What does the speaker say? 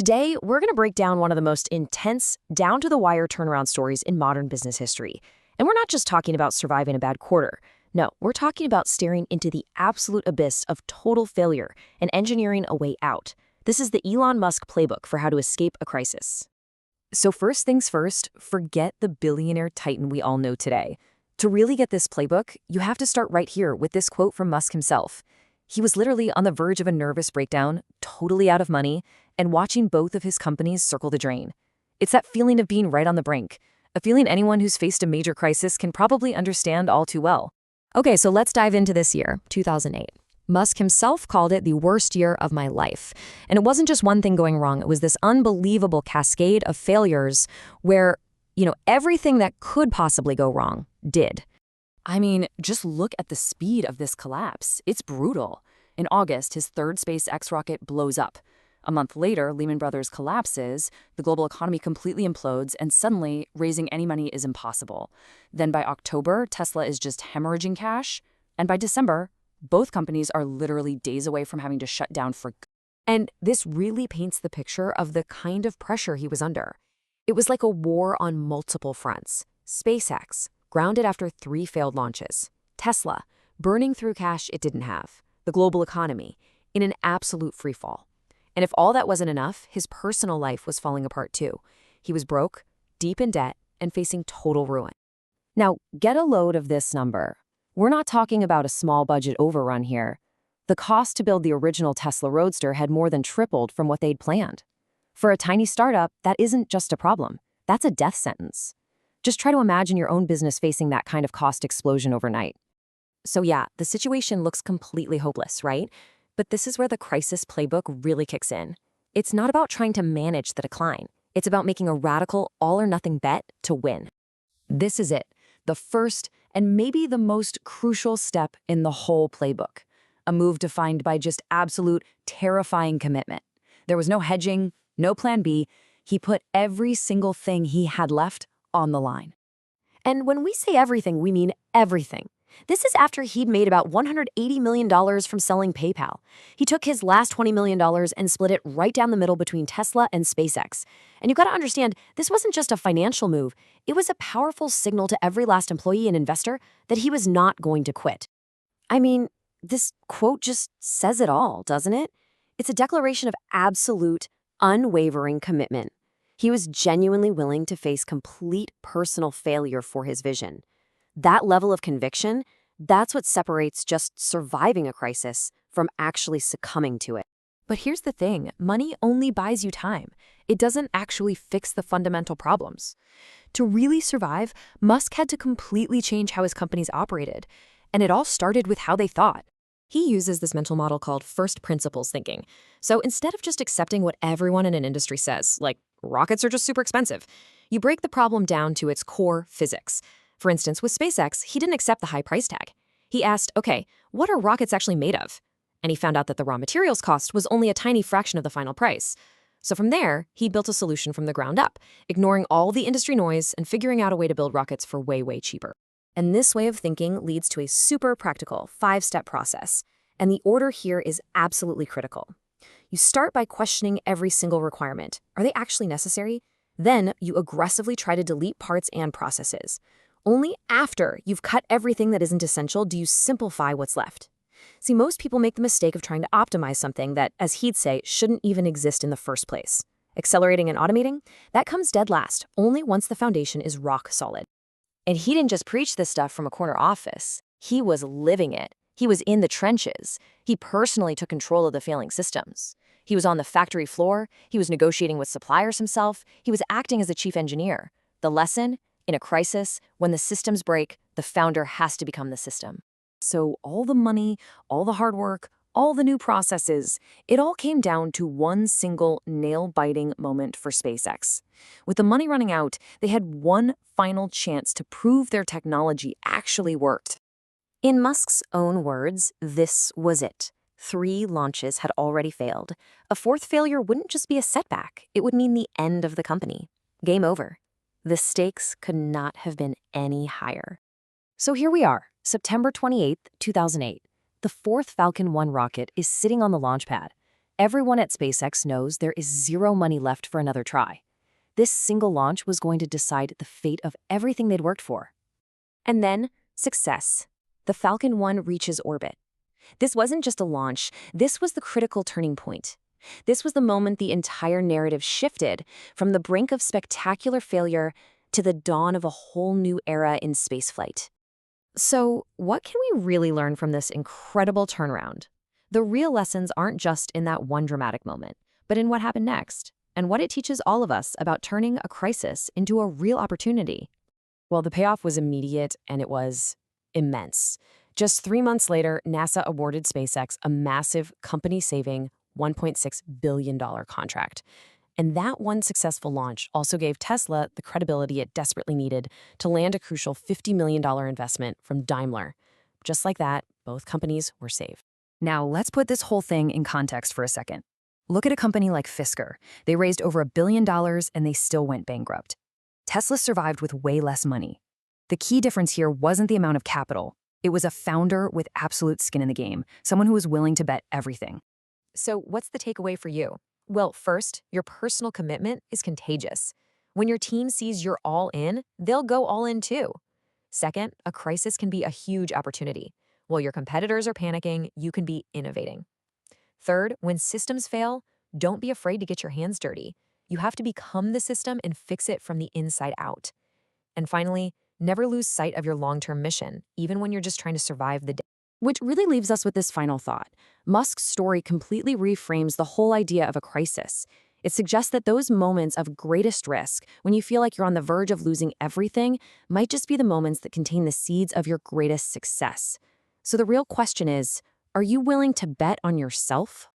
Today, we're going to break down one of the most intense, down-to-the-wire turnaround stories in modern business history. And we're not just talking about surviving a bad quarter. No, we're talking about staring into the absolute abyss of total failure and engineering a way out. This is the Elon Musk playbook for how to escape a crisis. So first things first, forget the billionaire titan we all know today. To really get this playbook, you have to start right here with this quote from Musk himself. He was literally on the verge of a nervous breakdown, totally out of money, and watching both of his companies circle the drain. It's that feeling of being right on the brink, a feeling anyone who's faced a major crisis can probably understand all too well. Okay, so let's dive into this year, 2008. Musk himself called it the worst year of my life. And it wasn't just one thing going wrong, it was this unbelievable cascade of failures where, everything that could possibly go wrong did. I mean, just look at the speed of this collapse. It's brutal. In August, his third SpaceX rocket blows up. A month later, Lehman Brothers collapses, the global economy completely implodes, and suddenly, raising any money is impossible. Then by October, Tesla is just hemorrhaging cash. And by December, both companies are literally days away from having to shut down for good. And this really paints the picture of the kind of pressure he was under. It was like a war on multiple fronts. SpaceX, grounded after 3 failed launches. Tesla, burning through cash it didn't have. The global economy, in an absolute freefall. And if all that wasn't enough, his personal life was falling apart too. He was broke, deep in debt, and facing total ruin. Now, get a load of this number. We're not talking about a small budget overrun here. The cost to build the original Tesla Roadster had more than tripled from what they'd planned. For a tiny startup, that isn't just a problem. That's a death sentence. Just try to imagine your own business facing that kind of cost explosion overnight. So yeah, the situation looks completely hopeless, right? But this is where the crisis playbook really kicks in. It's not about trying to manage the decline. It's about making a radical all-or-nothing bet to win. This is it, the first and maybe the most crucial step in the whole playbook. A move defined by just absolute terrifying commitment. There was no hedging, no plan B. He put every single thing he had left on the line. And when we say everything, we mean everything. This is after he'd made about $180 million from selling PayPal. He took his last $20 million and split it right down the middle between Tesla and SpaceX. And you've got to understand, this wasn't just a financial move. It was a powerful signal to every last employee and investor that he was not going to quit. I mean, this quote just says it all, doesn't it? It's a declaration of absolute, unwavering commitment. He was genuinely willing to face complete personal failure for his vision. That level of conviction, that's what separates just surviving a crisis from actually succumbing to it. But here's the thing, money only buys you time. It doesn't actually fix the fundamental problems. To really survive, Musk had to completely change how his companies operated. And it all started with how they thought. He uses this mental model called first principles thinking. So instead of just accepting what everyone in an industry says, like rockets are just super expensive, you break the problem down to its core physics. For instance, with SpaceX, he didn't accept the high price tag. He asked, okay, what are rockets actually made of? And he found out that the raw materials cost was only a tiny fraction of the final price. So from there, he built a solution from the ground up, ignoring all the industry noise and figuring out a way to build rockets for way, way cheaper. And this way of thinking leads to a super practical 5-step process. And the order here is absolutely critical. You start by questioning every single requirement. Are they actually necessary? Then you aggressively try to delete parts and processes. Only after you've cut everything that isn't essential do you simplify what's left. See, most people make the mistake of trying to optimize something that, as he'd say, shouldn't even exist in the first place. Accelerating and automating? That comes dead last, only once the foundation is rock solid. And he didn't just preach this stuff from a corner office. He was living it. He was in the trenches. He personally took control of the failing systems. He was on the factory floor. He was negotiating with suppliers himself. He was acting as the chief engineer. The lesson? In a crisis, when the systems break, the founder has to become the system. So all the money, all the hard work, all the new processes, it all came down to one single nail-biting moment for SpaceX. With the money running out, they had one final chance to prove their technology actually worked. In Musk's own words, this was it. 3 launches had already failed. A 4th failure wouldn't just be a setback. It would mean the end of the company. Game over. The stakes could not have been any higher. So here we are, September 28th, 2008. The 4th Falcon 1 rocket is sitting on the launch pad. Everyone at SpaceX knows there is zero money left for another try. This single launch was going to decide the fate of everything they'd worked for. And then, success. The Falcon 1 reaches orbit. This wasn't just a launch, this was the critical turning point. This was the moment the entire narrative shifted from the brink of spectacular failure to the dawn of a whole new era in spaceflight. So, what can we really learn from this incredible turnaround? The real lessons aren't just in that one dramatic moment, but in what happened next, and what it teaches all of us about turning a crisis into a real opportunity. Well, the payoff was immediate, and it was immense. Just 3 months later, NASA awarded SpaceX a massive company-saving $1.6 billion contract. And that one successful launch also gave Tesla the credibility it desperately needed to land a crucial $50 million investment from Daimler. Just like that, both companies were saved. Now, let's put this whole thing in context for a second. Look at a company like Fisker. They raised over $1 billion and they still went bankrupt. Tesla survived with way less money. The key difference here wasn't the amount of capital. It was a founder with absolute skin in the game, someone who was willing to bet everything. So what's the takeaway for you? Well, first, your personal commitment is contagious. When your team sees you're all in, they'll go all in too. Second, a crisis can be a huge opportunity. While your competitors are panicking, you can be innovating. Third, when systems fail, don't be afraid to get your hands dirty. You have to become the system and fix it from the inside out. And finally, never lose sight of your long-term mission, even when you're just trying to survive the day. Which really leaves us with this final thought. Musk's story completely reframes the whole idea of a crisis. It suggests that those moments of greatest risk, when you feel like you're on the verge of losing everything, might just be the moments that contain the seeds of your greatest success. So the real question is, are you willing to bet on yourself?